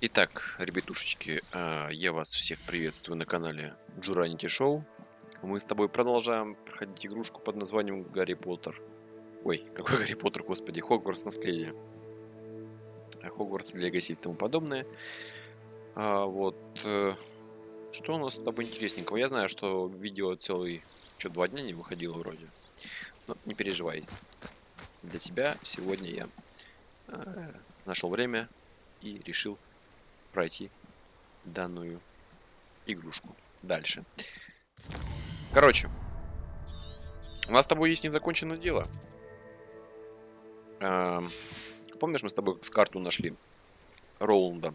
Итак, ребятушечки, я вас всех приветствую на канале Джуранити Шоу. Мы с тобой продолжаем проходить игрушку под названием Гарри Поттер. Ой, какой Гарри Поттер, господи, Хогвартс Наследие. Хогвартс Legacy и тому подобное. Что у нас с тобой интересненького? Я знаю, что видео целый, 2 дня не выходило вроде. Но не переживай. Для тебя сегодня я нашел время и решил пройти данную игрушку дальше. Короче, у нас с тобой есть незаконченное дело. Помнишь, мы с тобой с карту нашли Роланда?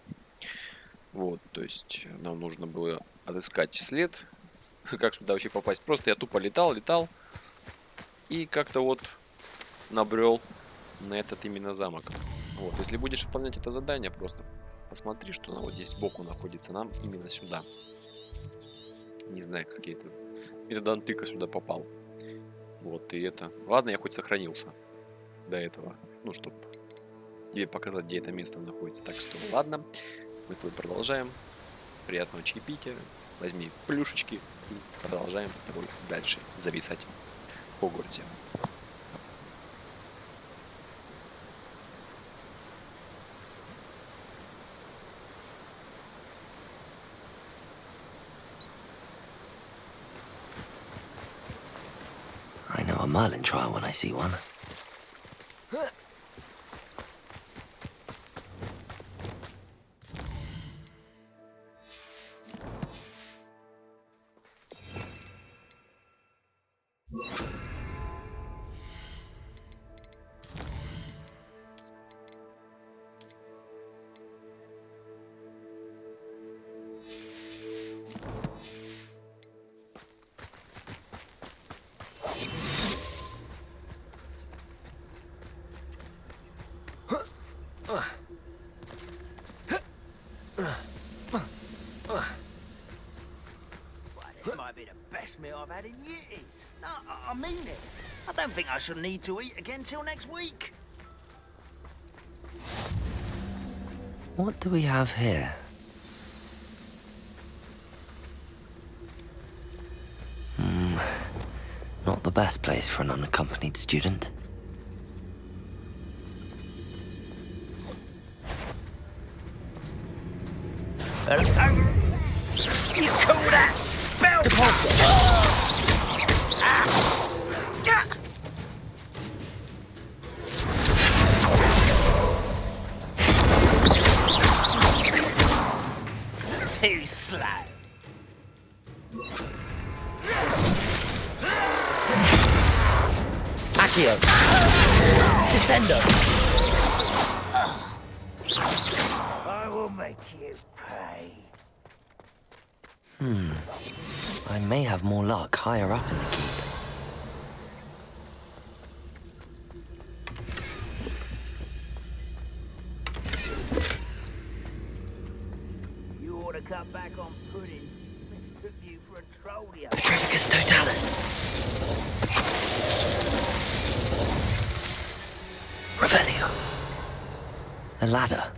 Вот, то есть нам нужно было отыскать след. Как сюда вообще попасть? Просто я тупо летал и как-то вот набрел на этот именно замок. Вот, если будешь выполнять это задание, просто посмотри, что она вот здесь сбоку находится. Нам именно сюда. Не знаю, как я это... Это Антыка сюда попал. Вот, и это... Ладно, я хоть сохранился до этого. Ну, чтобы тебе показать, где это место находится. Так что, ладно. Мы с тобой продолжаем. Приятного чаепития. Возьми плюшечки. И продолжаем с тобой дальше зависать в Хогвартсе. I know a Merlin trial when I see one. Meal I've had in years. No, I mean it. I don't think I shall need to eat again till next week. What do we have here? Not the best place for an unaccompanied student. You call that spell? Too slow. Accio! Descendo! I will make you pay. I may have more luck higher up in the keep. You ought to cut back on pudding. Mistook you for a troll the other day. Petrificus totalis! Revelio! A ladder.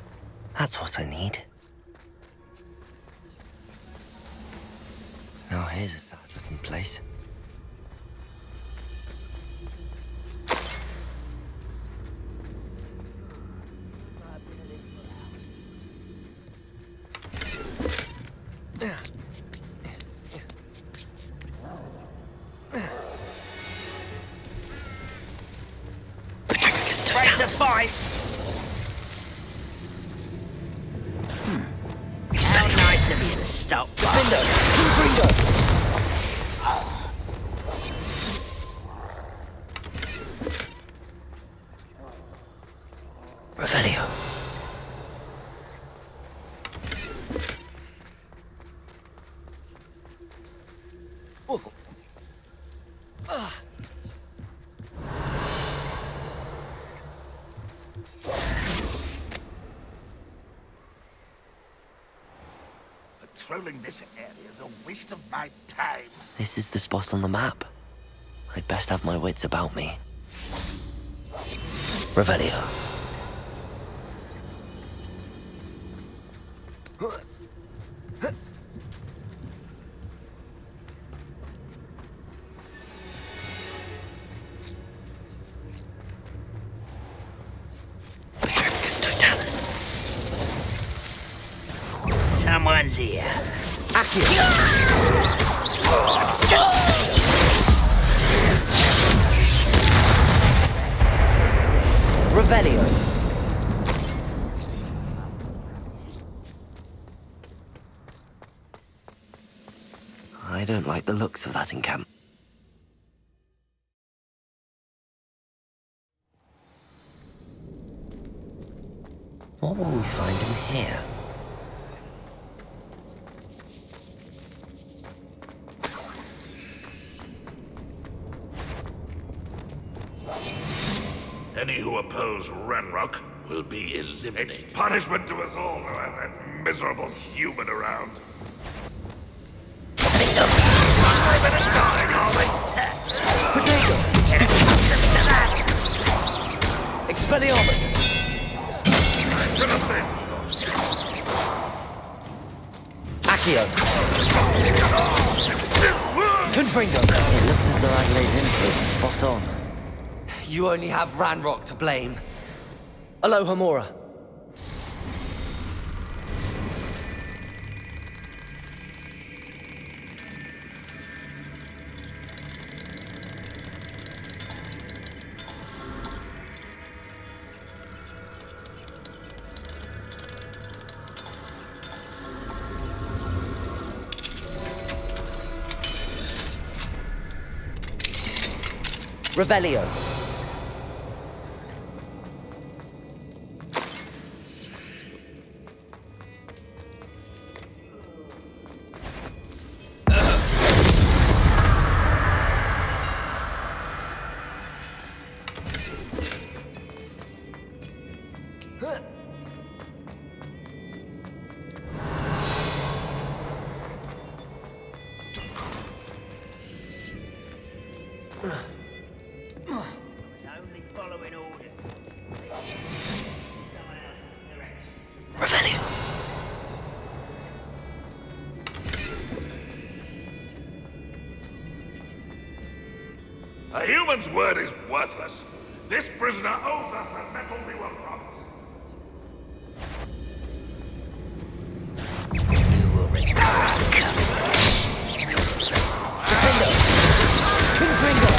That's what I need. Oh, here's a sad-looking place. Petrificus Ready to totalis! fight. Expelliarmus! Nice of you to stop. Defendo! Confringo! Revelio! Patrolling this area is a waste of my time. This is the spot on the map. I'd best have my wits about me. Revelio. Someone's here. Revelio. I don't like the looks of that encampment. What will we find in here? Any who oppose Ranrock will be eliminated. It's punishment to us all to have that miserable human around. Expelliarmus! Accio! Confringo! It looks as though Aguilar's influence is spot on. You only have Ranrock to blame. Alohomora. Revelio. Only following orders. Revelio. A human's word is worthless. This prisoner owes us the metal we were promised. You will return. Defendo. Confringo.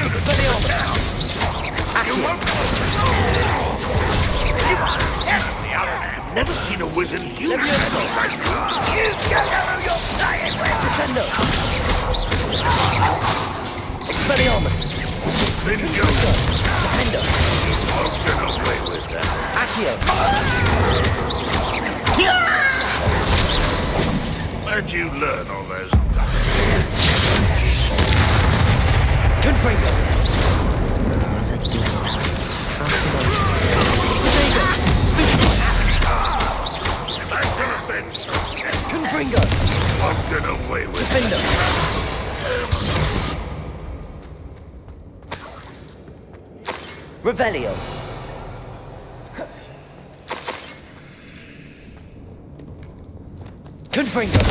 Expelliarmus. I've never seen a wizard use something like that. You get out of your dying way! Descendo. Expelliarmus. Bingo. Defendo. I'll get away with that. Accio. Where'd you learn all those Confringo. Confringo. I'll get away with Defendo. Revelio. Confringo.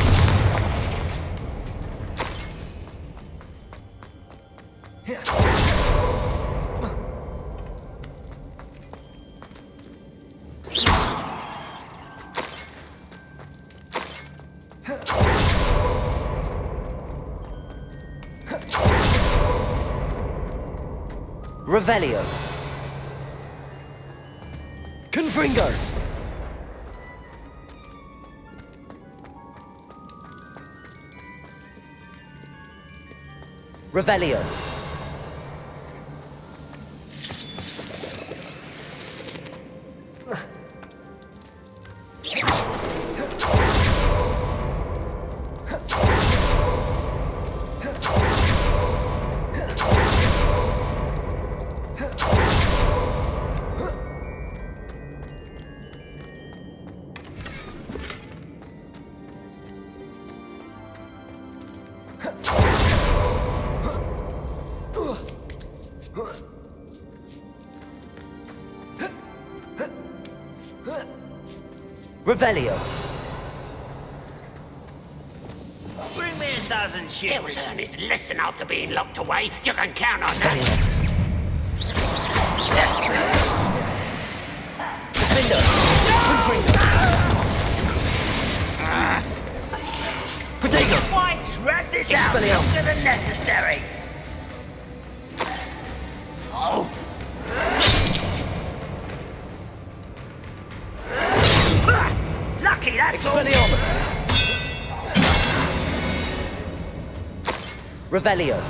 Revelio. Confringo. Revelio. Revelio. Bring me a dozen ships. He'll learn his lesson after being locked away. You can count on that. Expelliarmus. Defender. Confringo. Protego. Whites, wrap this out Expelliarmus. longer than necessary. Oh. Lucky that's all. Expelliarmus. Revelio.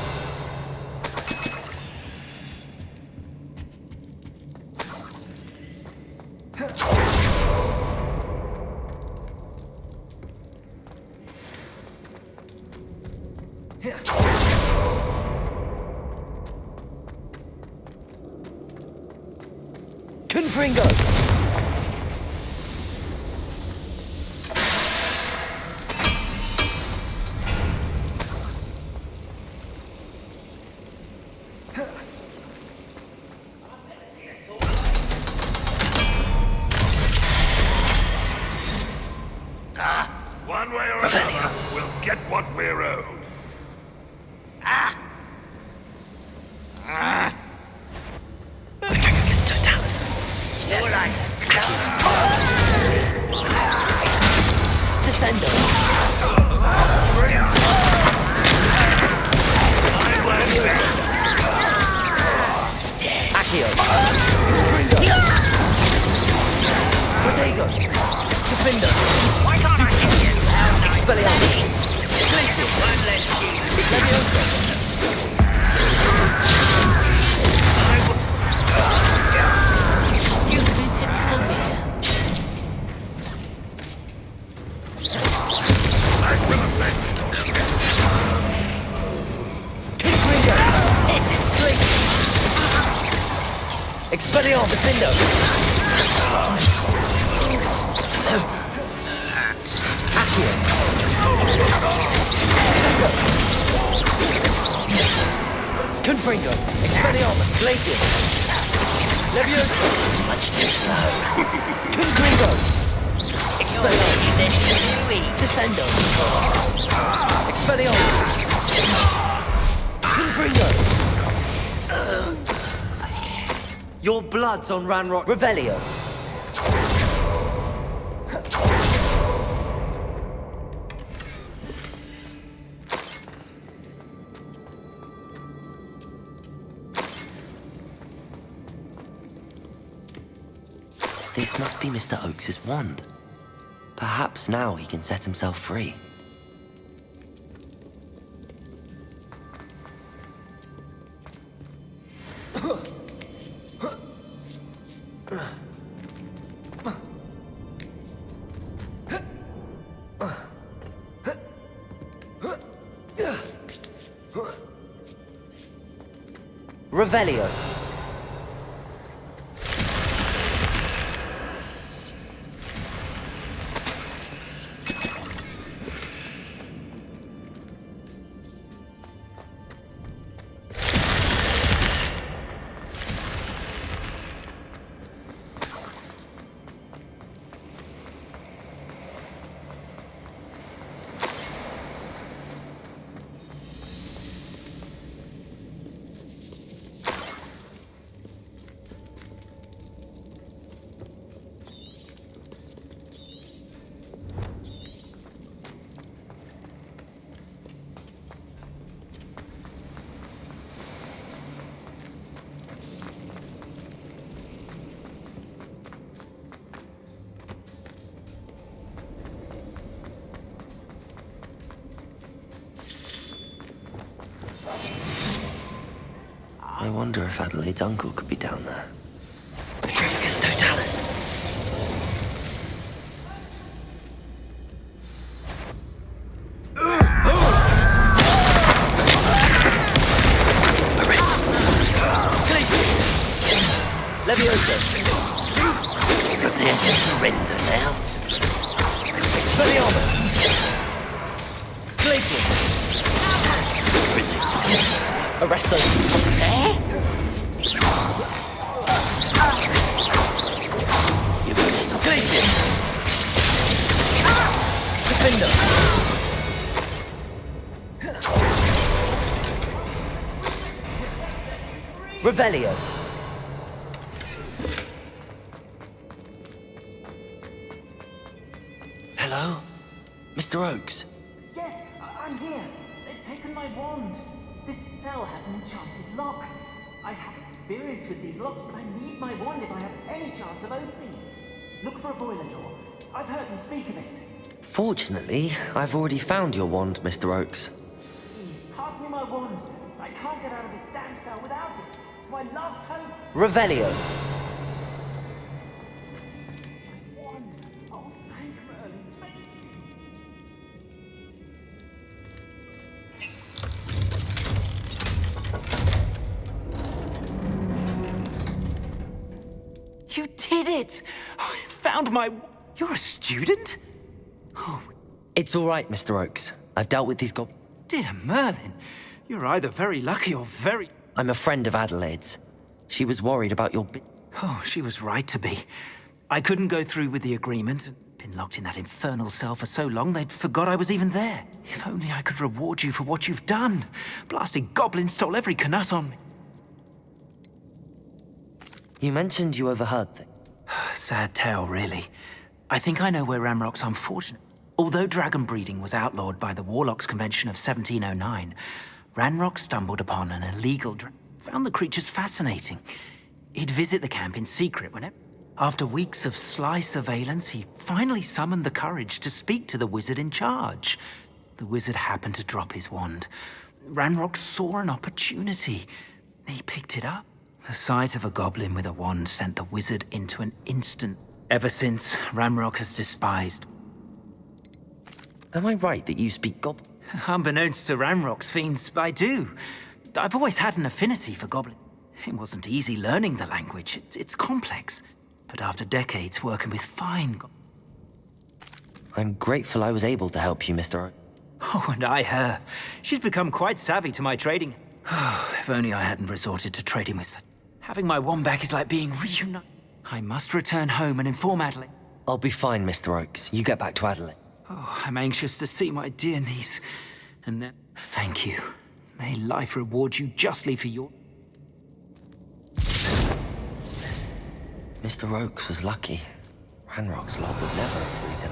Confringo. One way or another, we'll get what we're owed. Petrificus totalis. More like Descendo. Accio. Protego. Defender. why can't I hit you? Expelliarmus. Glacius. One less key. Leviosa. Stupid to come here. Confringo. Hit it. Glacius. Expelliarmus. Defender. Accio. Confringo. Expelliarmus. Glacius. Leviosa. Much too slow. Confringo. Expelliarmus. This is too easy. Descendo. Expelliarmus. Confringo. Your blood's on Ranrock. Revelio. This must be Mr. Oakes's wand. Perhaps now he can set himself free. Revelio. I wonder if Adelaide's uncle could be down there. Petrificus totalis. Arrest them. Glacius. Leviosa. Prepare to surrender now. Expelliarmus. Glacius. Arrest them. You must stop. Glacius. Gryffindor. Revelio. Hello? Mr. Oakes? Yes, I'm here. They've taken my wand. This cell has an enchanted lock. I have experience with these locks, but I need my wand if I have any chance of opening it. Look for a boiler door. I've heard them speak of it. Fortunately, I've already found your wand, Mr. Oakes. Please, pass me my wand. I can't get out of this damn cell without it. It's my last hope. Revelio. My wand. Oh, thank Merlin. Thank you. You did it! I found my... You're a student? Oh, It's all right, Mr. Oakes. I've dealt with these dear Merlin. You're either very lucky or very... I'm a friend of Adelaide's. She was worried about your Oh, she was right to be. I couldn't go through with the agreement. Been locked in that infernal cell for so long they'd forgot I was even there. If only I could reward you for what you've done. Blasted goblins stole every canut on me. You mentioned you overheard things. Sad tale, really. I think I know where Ranrock's unfortunate. Although dragon breeding was outlawed by the Warlocks Convention of 1709, Ranrock stumbled upon an illegal found the creatures fascinating. He'd visit the camp in secret whenever... After weeks of sly surveillance, he finally summoned the courage to speak to the wizard in charge. The wizard happened to drop his wand. Ranrock saw an opportunity. He picked it up. The sight of a goblin with a wand sent the wizard into an instant. Ever since, Ranrock has despised. Am I right that you speak Unbeknownst to Ranrock's fiends, I do. I've always had an affinity for goblin. It wasn't easy learning the language. It's complex. But after decades working with fine I'm grateful I was able to help you, Mr. Oakes. Oh, and I her. She's become quite savvy to my trading. Oh, if only I hadn't resorted to trading with such... Having my wand back is like being reunited. I must return home and inform Adelaide. I'll be fine, Mr. Oakes. You get back to Adelaide. Oh, I'm anxious to see my dear niece. And then... Thank you. May life reward you justly for your... Mr. Oakes was lucky. Ranrock's lot would never have freed him.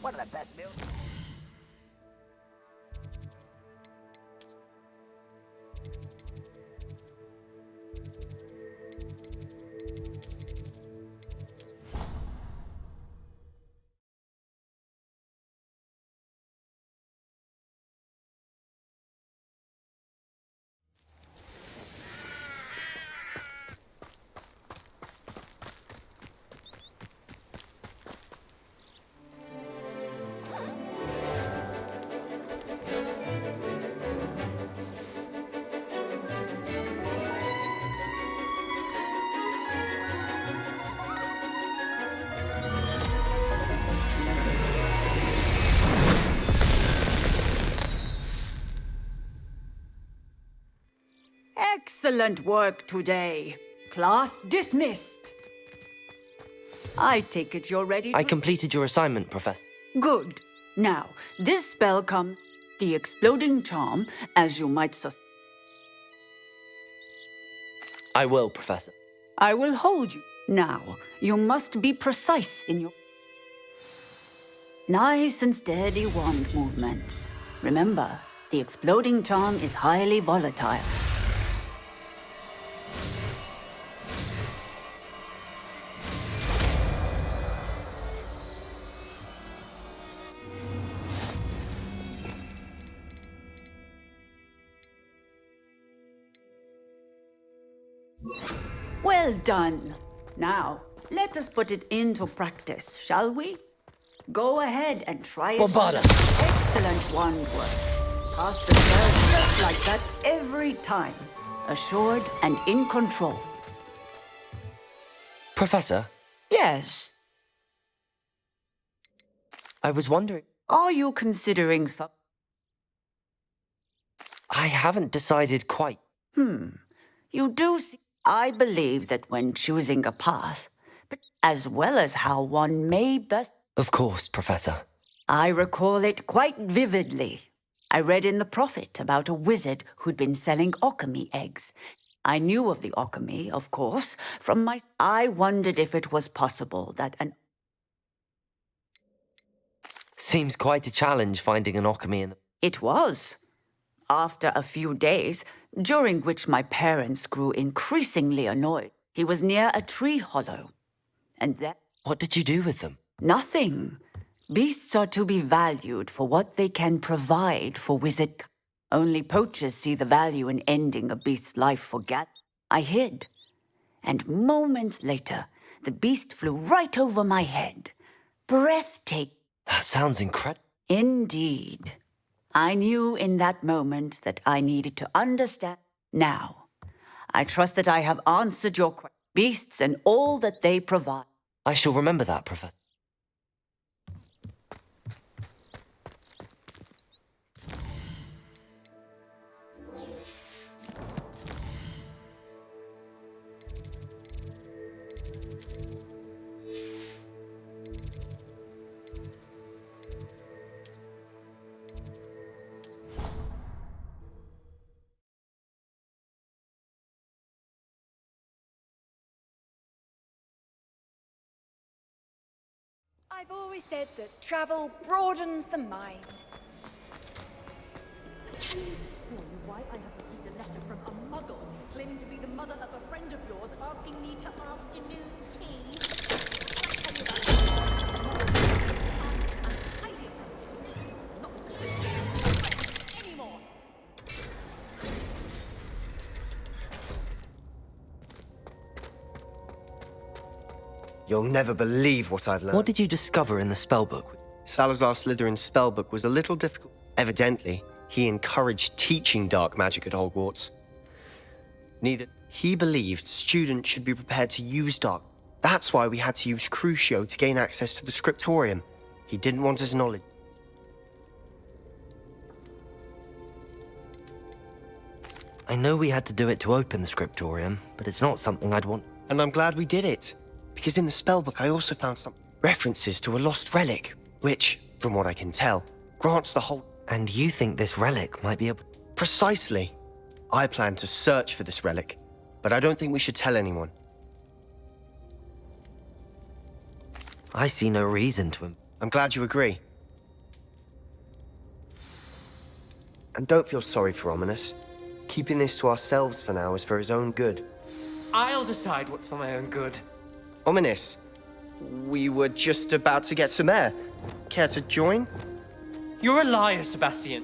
One of the best meals. Excellent work today. Class dismissed. I take it you're ready to... I completed your assignment, Professor. Good. Now, this spell comes... The exploding charm, as you might I will, Professor. I will hold you. Now, you must be precise in your... Nice and steady wand movements. Remember, the exploding charm is highly volatile. Well done. Now, let us put it into practice, shall we? Go ahead and try it. Bobada. Excellent wand work. Pass the spell just like that every time. Assured and in control. Professor, Yes. I was wondering... Are you considering some... I haven't decided quite. You do see... I believe that when choosing a path, but as well as how one may best... Of course, Professor. I recall it quite vividly. I read in the Prophet about a wizard who'd been selling alchemy eggs. I knew of the alchemy, of course, from my... I wondered if it was possible that an... Seems quite a challenge finding an alchemy in the... It was. After a few days, during which my parents grew increasingly annoyed, he was near a tree hollow. And then... What did you do with them? Nothing. Beasts are to be valued for what they can provide for wizard... Only poachers see the value in ending a beast's life for I hid. And moments later, the beast flew right over my head. Breathtaking. That sounds incredible. Indeed. I knew in that moment that I needed to understand. Now, I trust that I have answered your question. Beasts and all that they provide. I shall remember that, Professor. I've always said that travel broadens the mind. Why I have received a letter from a muggle claiming to be the mother of a friend of yours asking me to afternoon tea. I'm highly offended. Not anymore. You'll never believe what I've learned. What did you discover in the spellbook? Salazar Slytherin's spellbook was a little difficult. Evidently, he encouraged teaching dark magic at Hogwarts. He believed students should be prepared to use dark. That's why we had to use Crucio to gain access to the scriptorium. He didn't want his knowledge. I know we had to do it to open the scriptorium, but it's not something I'd want. And I'm glad we did it. Because in the spellbook I also found some references to a lost relic, which, from what I can tell, grants the whole... And you think this relic might be able... Precisely. I plan to search for this relic, but I don't think we should tell anyone. I see no reason to... I'm glad you agree. And don't feel sorry for Ominous. Keeping this to ourselves for now is for his own good. I'll decide what's for my own good. Ominous, we were just about to get some air. Care to join? You're a liar, Sebastian.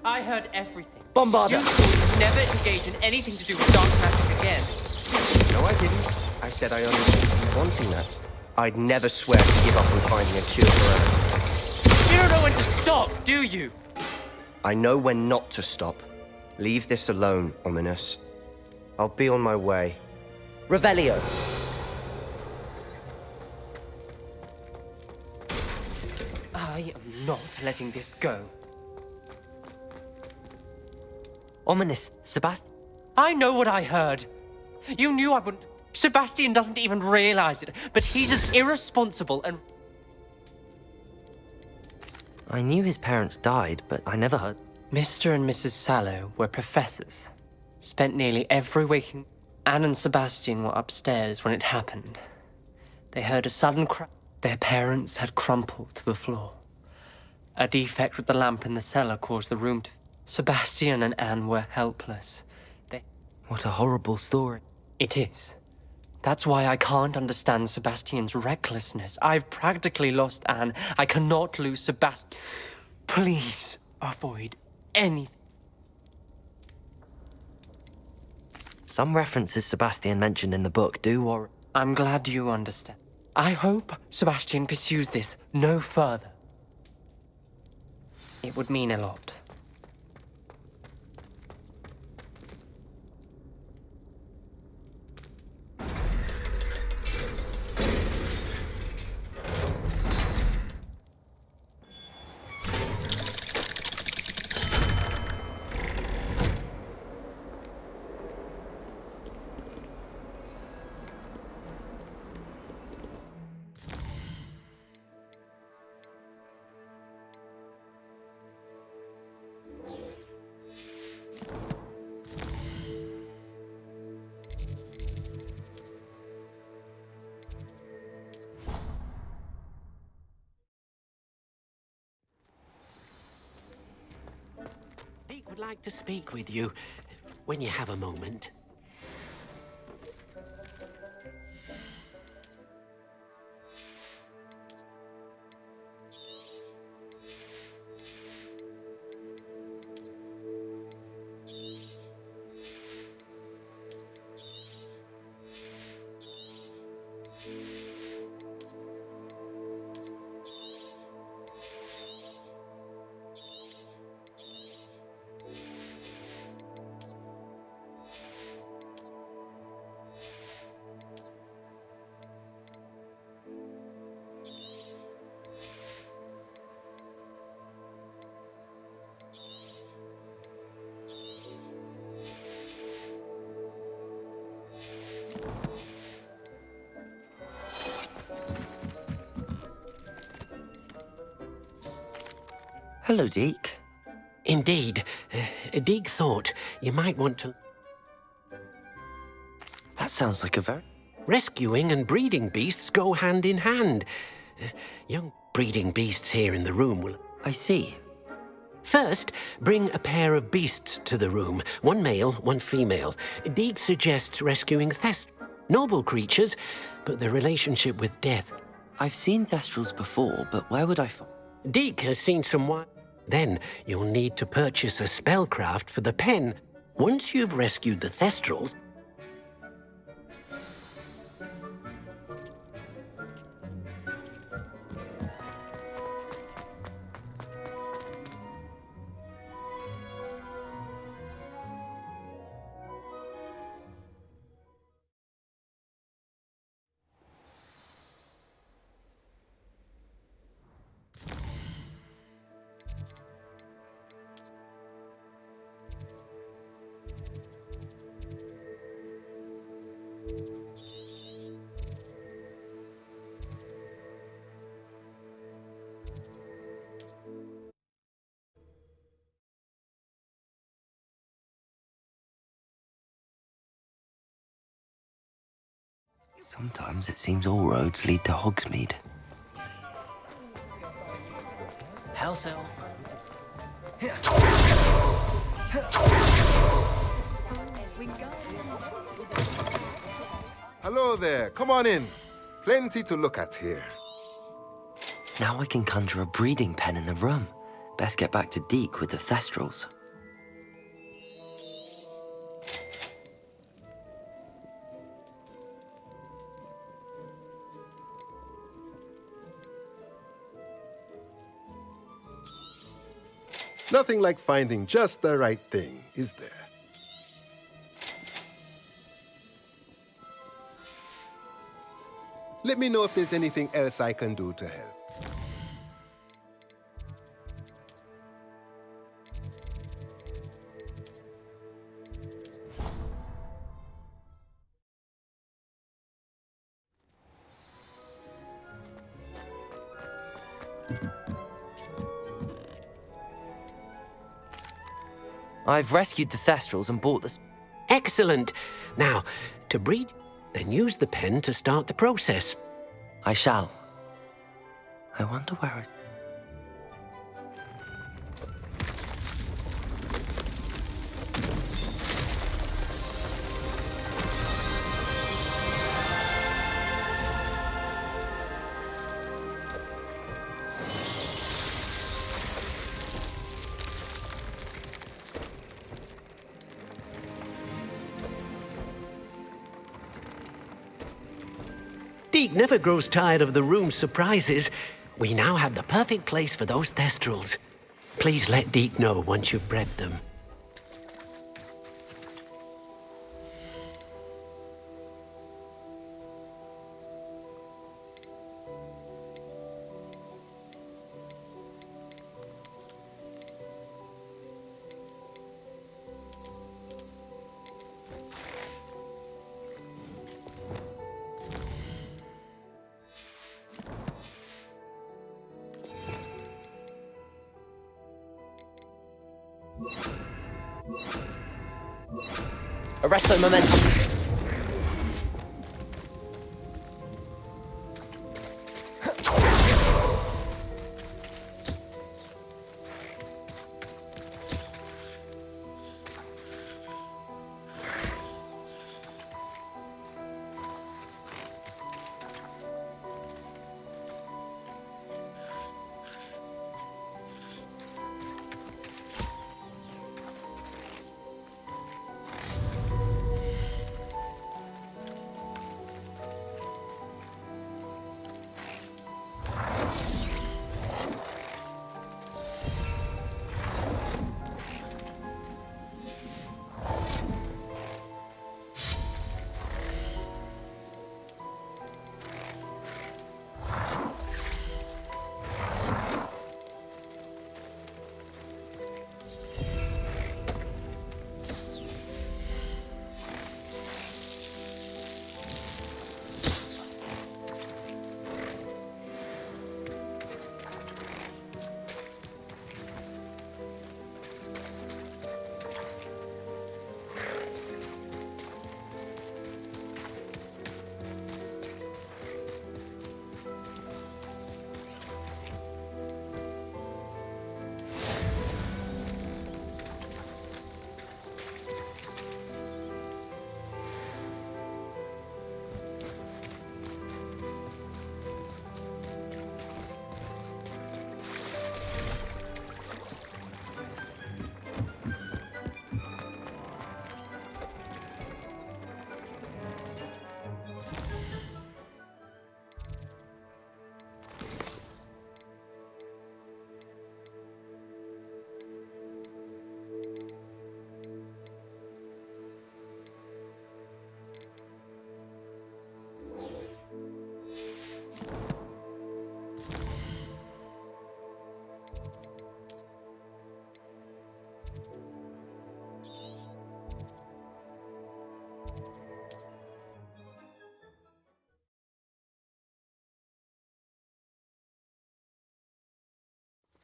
I heard everything. Bombarda! You swore you'd never engage in anything to do with dark magic again. No, I didn't. I said I only was wanting that. I'd never swear to give up on finding a cure for her. You don't know when to stop, do you? I know when not to stop. Leave this alone, Ominous. I'll be on my way. Revelio. I am not letting this go. Ominous, Sebastian. I know what I heard. You knew I wouldn't. Sebastian doesn't even realize it, but he's as irresponsible and... I knew his parents died, but I never heard. Mr. and Mrs. Sallow were professors. Spent nearly every waking... Anne and Sebastian were upstairs when it happened. They heard a sudden crash. Their parents had crumpled to the floor. A defect with the lamp in the cellar caused the room to... Sebastian and Anne were helpless. What a horrible story. It is. That's why I can't understand Sebastian's recklessness. I've practically lost Anne. I cannot lose Sebastian. Please avoid any... Some references Sebastian mentioned in the book do worry. I'm glad you understand. I hope Sebastian pursues this no further. It would mean a lot. Would like to speak with you when you have a moment. Hello, Deke. Indeed. Deek thought you might want to... That sounds like a very... Rescuing and breeding beasts go hand in hand. Young breeding beasts here in the room will... I see. First, bring a pair of beasts to the room. One male, one female. Deek suggests rescuing noble creatures, but their relationship with death... I've seen Thestrals before, but where would I find... Deek has seen some... Then you'll need to purchase a spellcraft for the pen. Once you've rescued the Thestrals... Sometimes it seems all roads lead to Hogsmeade. House elf. Hello there, come on in. Plenty to look at here. Now I can conjure a breeding pen in the room. Best get back to Deke with the Thestrals. Nothing like finding just the right thing, is there? Let me know if there's anything else I can do to help. I've rescued the Thestrals and bought this. Excellent. Now, to breed, then use the pen to start the process. I shall. I wonder where it... Deke never grows tired of the room's surprises. We now have the perfect place for those Thestrals. Please let Deke know once you've bred them. Arrest the momentum.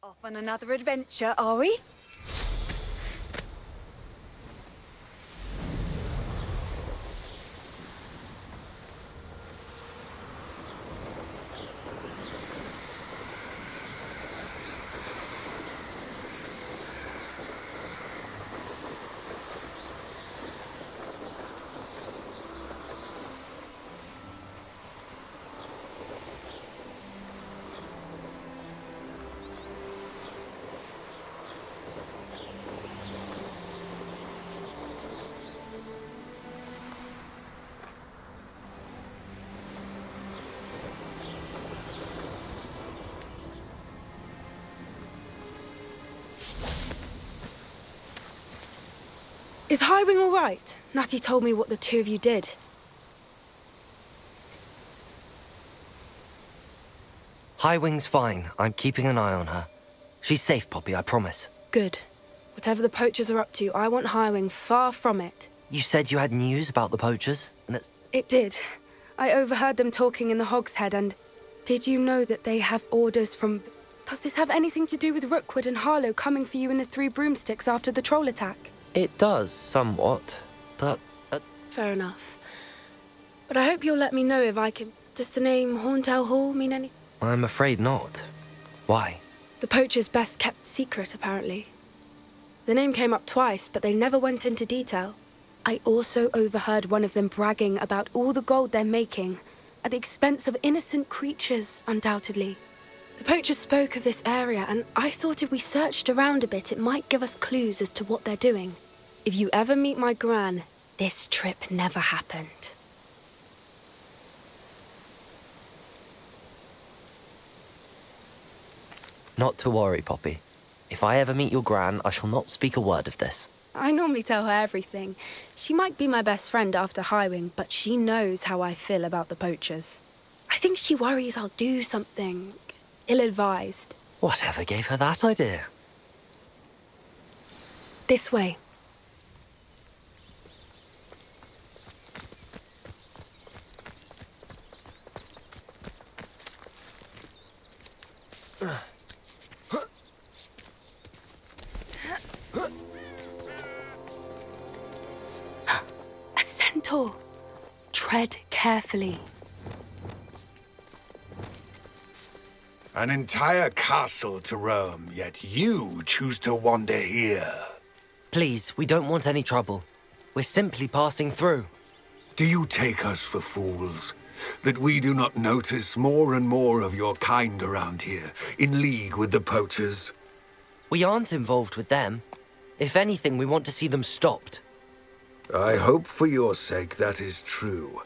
Off on another adventure, are we? Is Highwing all right? Natty told me what the two of you did. Highwing's fine. I'm keeping an eye on her. She's safe, Poppy, I promise. Good. Whatever the poachers are up to, I want Highwing far from it. You said you had news about the poachers, and that's... It did. I overheard them talking in the Hogshead, and did you know that they have orders from... Does this have anything to do with Rookwood and Harlow coming for you in the Three Broomsticks after the troll attack? It does, somewhat, but... Fair enough. But I hope you'll let me know if I can... Does the name Horntail Hall mean anything? I'm afraid not. Why? The poacher's best kept secret, apparently. The name came up twice, but they never went into detail. I also overheard one of them bragging about all the gold they're making, at the expense of innocent creatures, undoubtedly. The poachers spoke of this area, and I thought if we searched around a bit, it might give us clues as to what they're doing. If you ever meet my gran, this trip never happened. Not to worry, Poppy. If I ever meet your gran, I shall not speak a word of this. I normally tell her everything. She might be my best friend after Highwing, but she knows how I feel about the poachers. I think she worries I'll do something ill-advised. Whatever gave her that idea? This way. A centaur. Tread carefully. An entire castle to roam, yet you choose to wander here. Please, we don't want any trouble. We're simply passing through. Do you take us for fools? That we do not notice more and more of your kind around here, in league with the poachers? We aren't involved with them. If anything, we want to see them stopped. I hope for your sake that is true.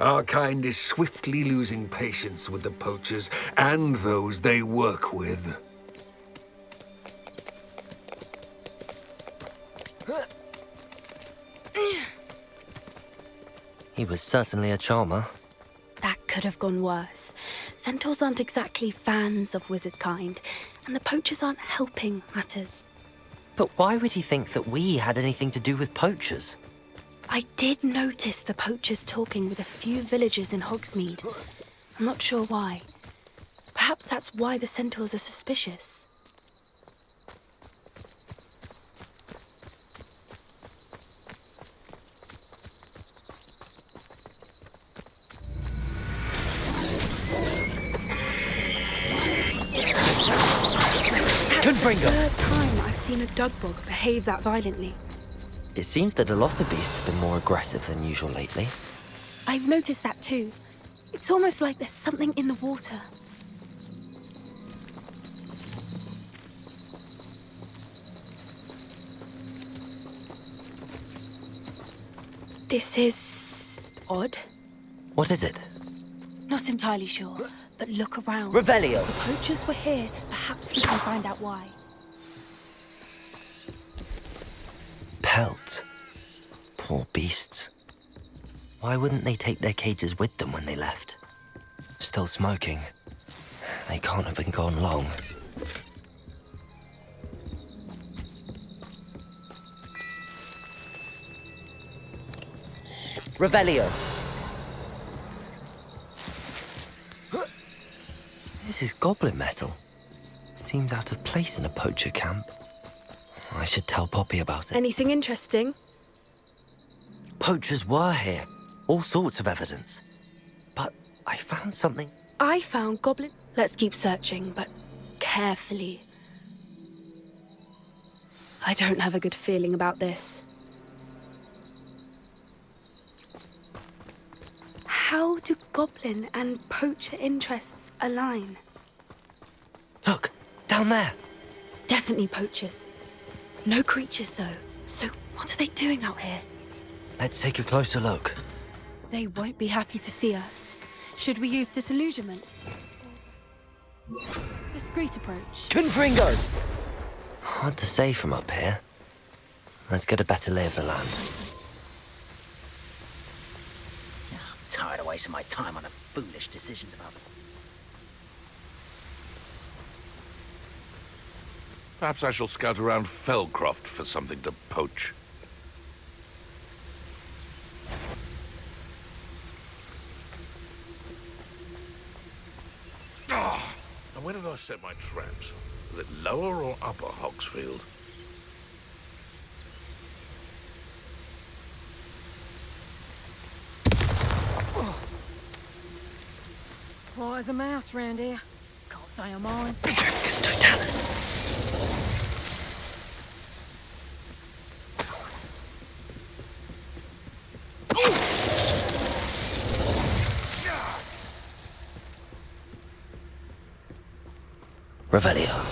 Our kind is swiftly losing patience with the poachers and those they work with. He was certainly a charmer. That could have gone worse. Centaurs aren't exactly fans of wizard kind, and the poachers aren't helping matters. But why would he think that we had anything to do with poachers? I did notice the poachers talking with a few villagers in Hogsmeade. I'm not sure why. Perhaps that's why the centaurs are suspicious. That's the third time I've seen a dugbog behave that violently. It seems that a lot of beasts have been more aggressive than usual lately. I've noticed that too. It's almost like there's something in the water. This is odd. What is it? Not entirely sure, but look around. Revelio! The poachers were here. Perhaps we can find out why. Pelt. Poor beasts. Why wouldn't they take their cages with them when they left? Still smoking. They can't have been gone long. Revelio! This is goblin metal. Seems out of place in a poacher camp. I should tell Poppy about it. Anything interesting? Poachers were here. All sorts of evidence. But I found something. I found goblin... Let's keep searching, but carefully. I don't have a good feeling about this. How do goblin and poacher interests align? Look, down there. Definitely poachers. No creatures, though. So what are they doing out here? Let's take a closer look. They won't be happy to see us. Should we use disillusionment? Discreet approach. Confringo! Hard to say from up here. Let's get a better lay of the land. I'm tired of wasting my time on foolish decisions about... Perhaps I shall scout around Felcroft for something to poach. Ah! And where did I set my traps? Was it lower or upper Hogsfield? Quiet as a mouse round here. Can't say I'm mine. Petrifacus totalis. Revelio.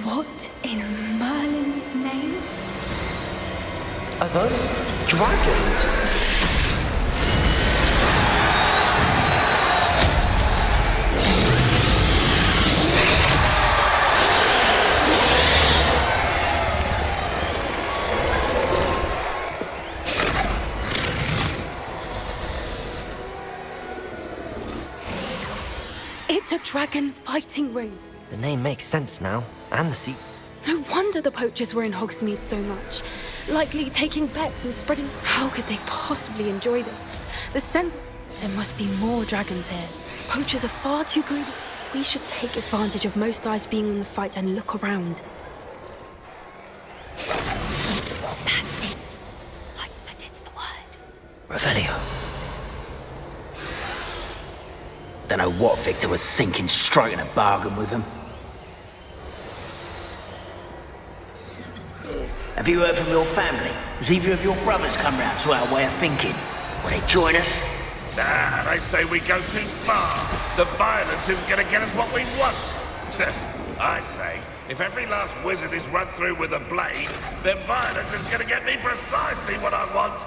What in Merlin's name? Are those dragons? It's a dragon fighting ring. The name makes sense now, and the seat. No wonder the poachers were in Hogsmeade so much. Likely taking bets and spreading... How could they possibly enjoy this? The scent... There must be more dragons here. Poachers are far too greedy. We should take advantage of most eyes being on the fight and look around. That's it. Like that it's the word. Revelio. Don't know what Victor was thinking, striking a bargain with him. Have you heard from your family? Has either of your brothers come round to our way of thinking? Will they join us? Nah, they say we go too far. The violence isn't gonna get us what we want. I say, if every last wizard is run through with a blade, then violence is gonna get me precisely what I want.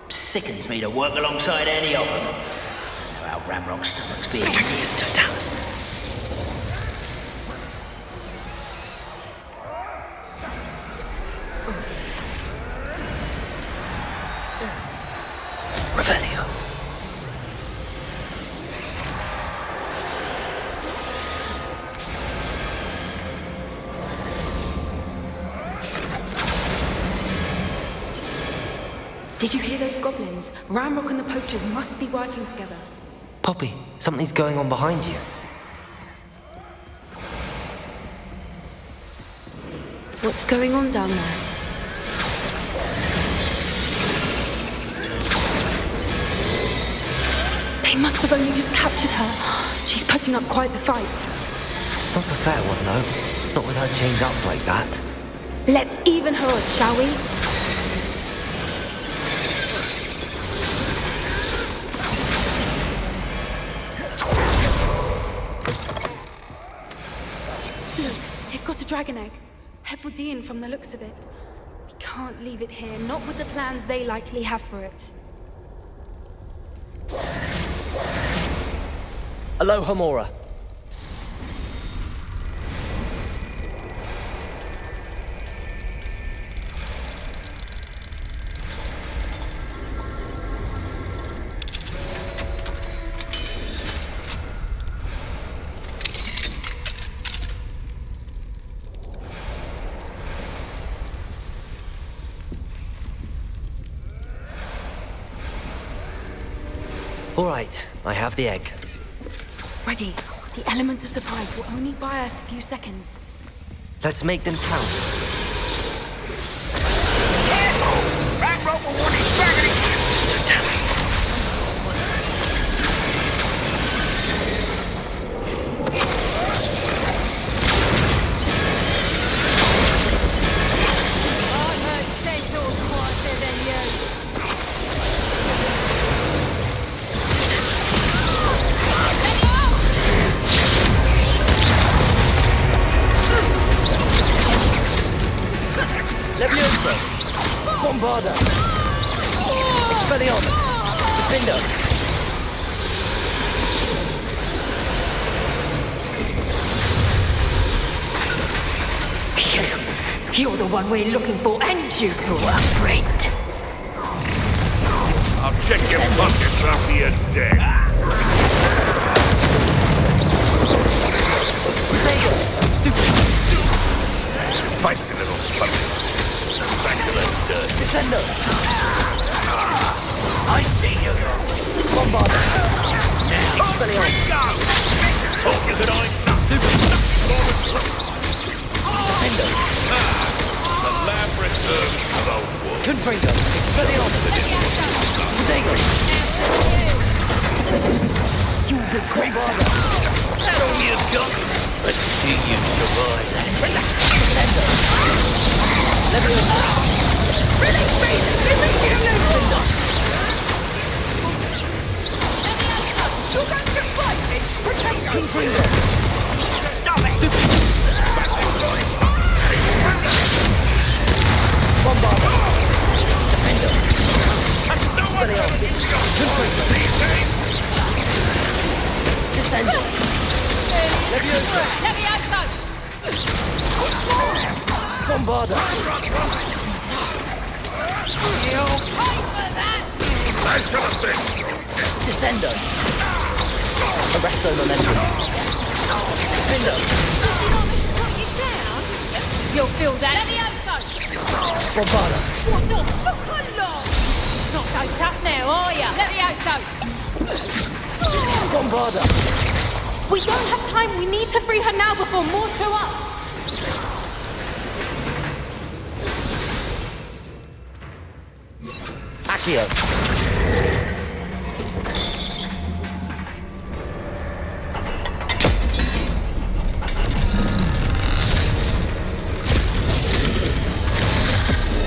Sickens me to work alongside any of them. Don't know how Ramrock's stomach's being. Petrifacus totalis. Revelio. Did you hear those goblins? Ramrock and the poachers must be working together. Poppy, something's going on behind you. What's going on down there? They must have only just captured her. She's putting up quite the fight. Not a fair one, though. Not with her chained up like that. Let's even her up, shall we? Look, they've got a dragon egg. Hebridean from the looks of it. We can't leave it here, not with the plans they likely have for it. Aloha Mora. All right, I have the egg. Ready. The element of surprise will only buy us a few seconds. Let's make them count. Careful! Ramrock will want his dragon again! Mr. Dallas. I heard Centaur's quieter than you. Leviosa! Bombarda! Expelliarmus! Defender! You're the one we're looking for, and you brought a friend. I'll check your pockets after you're dead. Feisty little fuck. Back to the dirt. Descender! I see you. Bombarder! Expelliarmus! Talk you that I Defender! The lab returns to the wall. Confringo! Expelliarmus! Potato! You regret that! That all you've got? Let's see you survive. Descender! Leviosa! Release me! Release you, Lucifer! You're going to fight me! Protect me! Confringo! Stop it! Stupid! Bombarder! Defender! Expelliarmus! Confringo! Descender! Leviosa! Levioso! Bombarder! You'll pay for that! That's gonna fix. Descender! Arresto momentum! Defender! You'll feel that. Levioso! Bombarder! What's up? Look along! Not so tough now, are ya? Levioso! Bombarder! We don't have time. We need to free her now before more show up. Accio!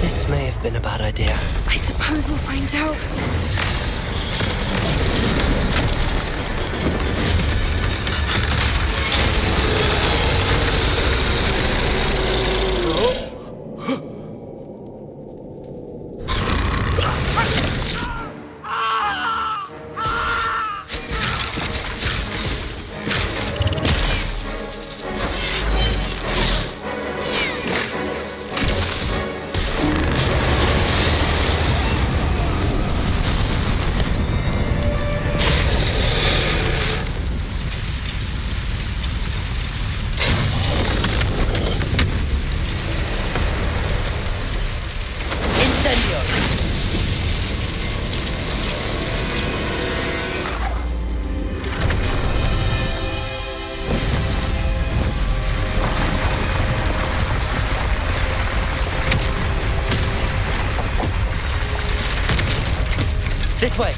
This may have been a bad idea. I suppose we'll find out. This way!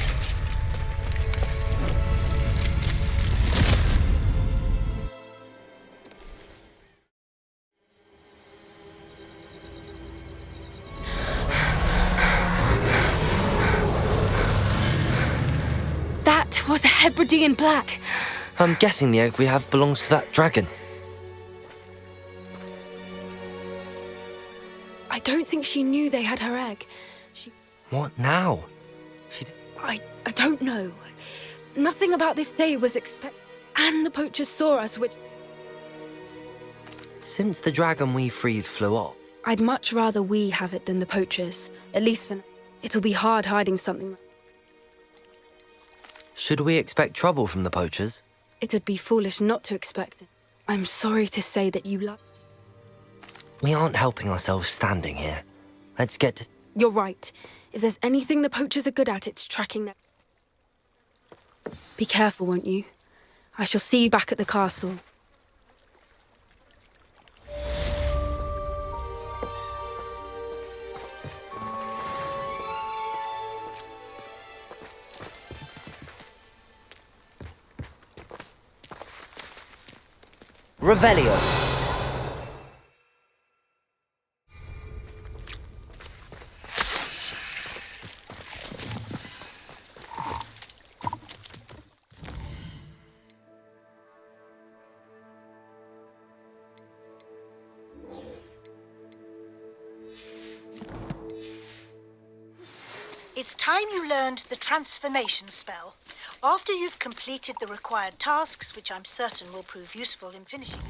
That was a Hebridean black. I'm guessing the egg we have belongs to that dragon. I don't think she knew they had her egg. What now? I don't know. Nothing about this day was expected. And the poachers saw us, which... Since the dragon we freed flew off, I'd much rather we have it than the poachers. At least for now. It'll be hard hiding something. should we expect trouble from the poachers? It'd be foolish not to expect it. I'm sorry to say that you We aren't helping ourselves standing here. Let's get to... You're right. If there's anything the poachers are good at, it's tracking them. Be careful, won't you? I shall see you back at the castle. Revelio. It's time you learned the transformation spell. After you've completed the required tasks, which I'm certain will prove useful in finishing.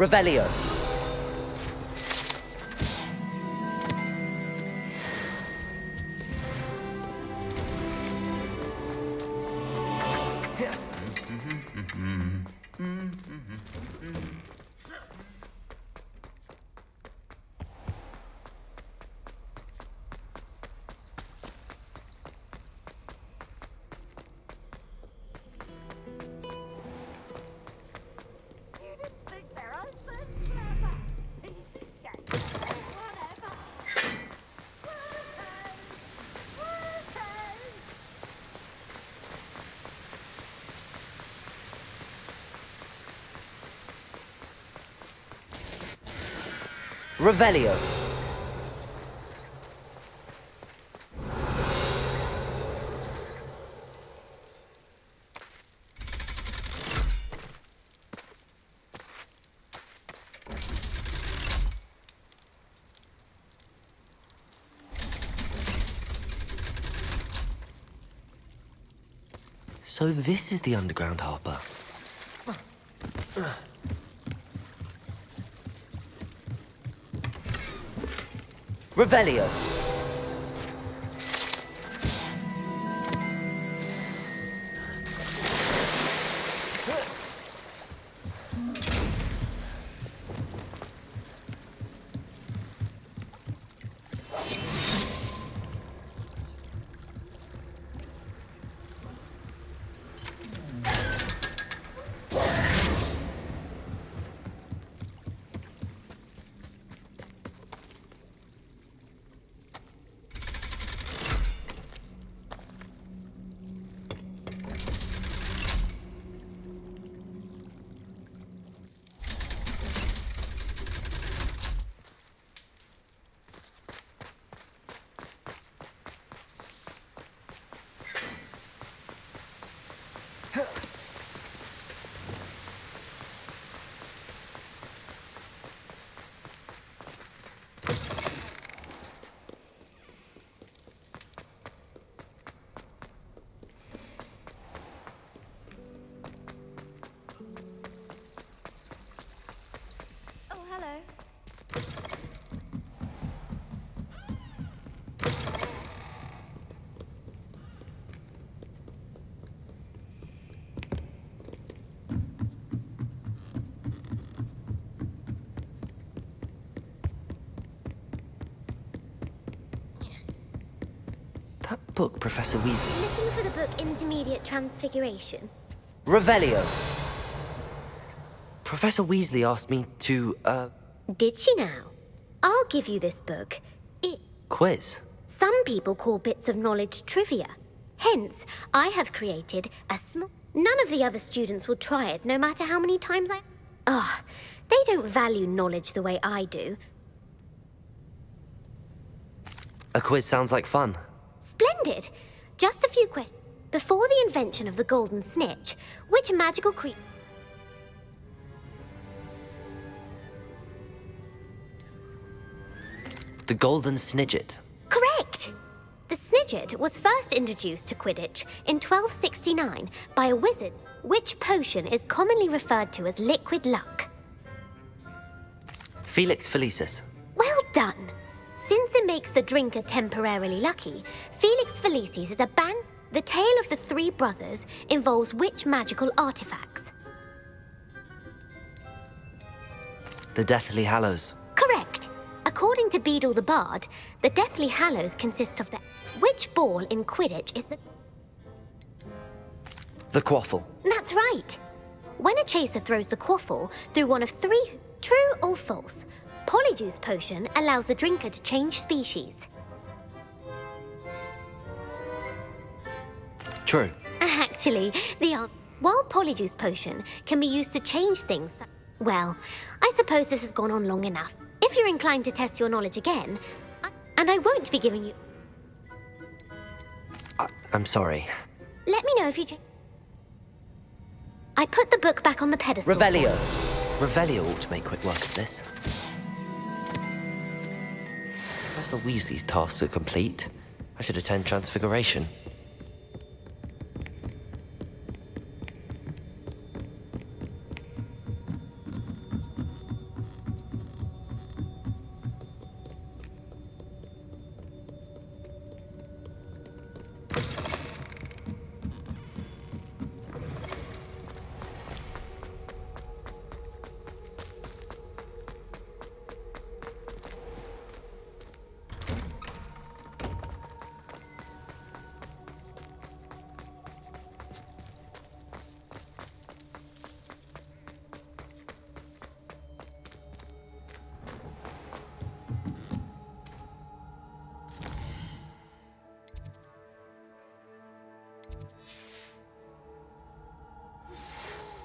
Revelio. Revelio. So this is the underground harbor. Revelio. That book, Professor Weasley. Looking for the book Intermediate Transfiguration. Revelio. Professor Weasley asked me to, Did she now? I'll give you this book. Quiz. Some people call bits of knowledge trivia. Hence, I have created a small... None of the other students will try it, no matter how many times they don't value knowledge the way I do. A quiz sounds like fun. Splendid! Just a few questions. Before the invention of the golden snitch, which magical creature... The golden snidget. Correct! The snidget was first introduced to Quidditch in 1269 by a wizard, which potion is commonly referred to as liquid luck. Felix Felicis. Well done! Since it makes the drinker temporarily lucky, Felix Felicis is a band. The tale of the three brothers involves which magical artifacts? The Deathly Hallows. Correct! According According to Beadle the Bard, the Deathly Hallows consist of the... Which ball in Quidditch is the... The quaffle. That's right. When a chaser throws the quaffle through one of three... True or false? Polyjuice Potion allows the drinker to change species. True. Actually, while Polyjuice Potion can be used to change things... Well, I suppose this has gone on long enough. If you're inclined to test your knowledge again, and I won't be giving you... I'm sorry. Let me know if you change... I put the book back on the pedestal. Revelio. Revelio ought to make quick work of this. Professor Weasley's tasks are complete. I should attend Transfiguration.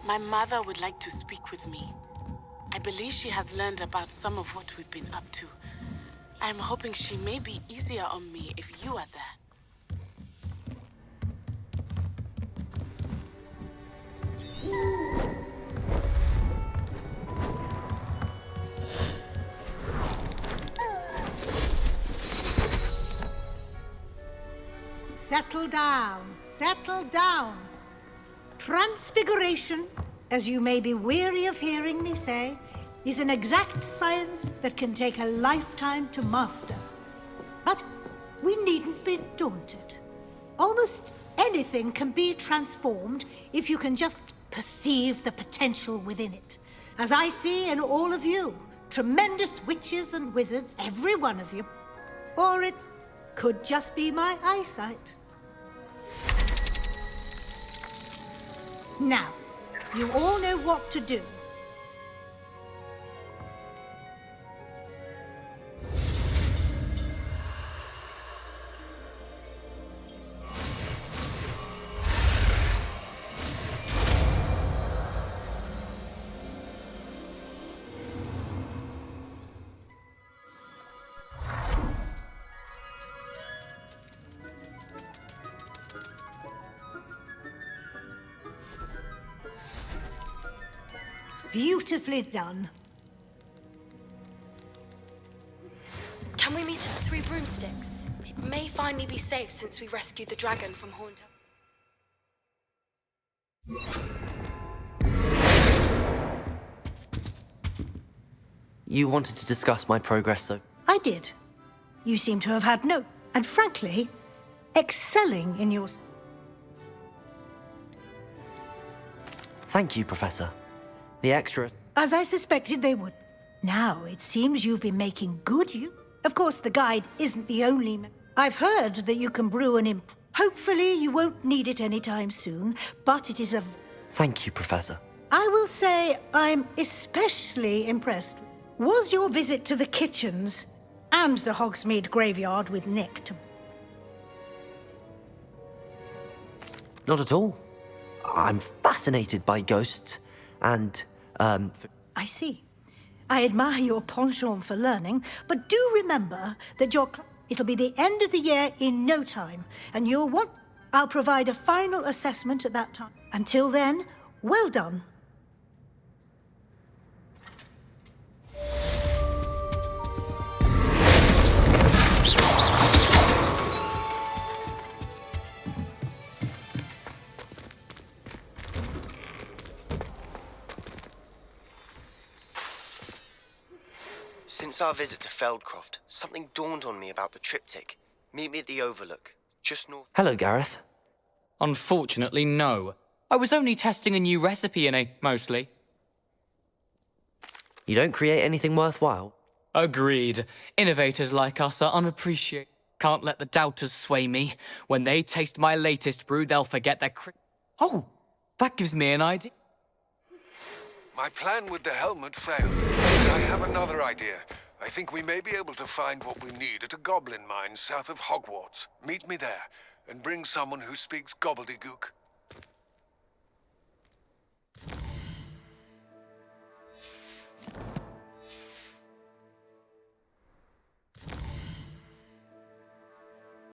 My mother would like to speak with me. I believe she has learned about some of what we've been up to. I'm hoping she may be easier on me if you are there. Settle down. Settle down. Transfiguration, as you may be weary of hearing me say, is an exact science that can take a lifetime to master. But we needn't be daunted. Almost anything can be transformed if you can just perceive the potential within it. As I see in all of you, tremendous witches and wizards, every one of you. Or it could just be my eyesight. Now, you all know what to do. Beautifully done. Can we meet at the Three Broomsticks? It may finally be safe since we rescued the dragon from Haunter. You wanted to discuss my progress, though? I did. You seem to have had no, and frankly, excelling in your... Thank you, Professor. The extra... As I suspected they would. Now, it seems you've been making good use. Of course, the guide isn't the only... I've heard that you can brew an imp... Hopefully, you won't need it anytime soon, but it is a... Thank you, Professor. I will say I'm especially impressed. Was your visit to the kitchens and the Hogsmeade graveyard with Nick to... Not at all. I'm fascinated by ghosts and, I see. I admire your penchant for learning, but do remember that it'll be the end of the year in no time, and you'll want... I'll provide a final assessment at that time. Until then, well done. Since our visit to Feldcroft, something dawned on me about the triptych. Meet me at the Overlook, just north... Hello, Gareth. Unfortunately, no. I was only testing a new recipe, mostly. You don't create anything worthwhile? Agreed. Innovators like us are unappreciated. Can't let the doubters sway me. When they taste my latest brew, they'll forget their Oh, that gives me an idea. My plan with the helmet failed. I have another idea. I think we may be able to find what we need at a goblin mine south of Hogwarts. Meet me there, and bring someone who speaks gobbledygook.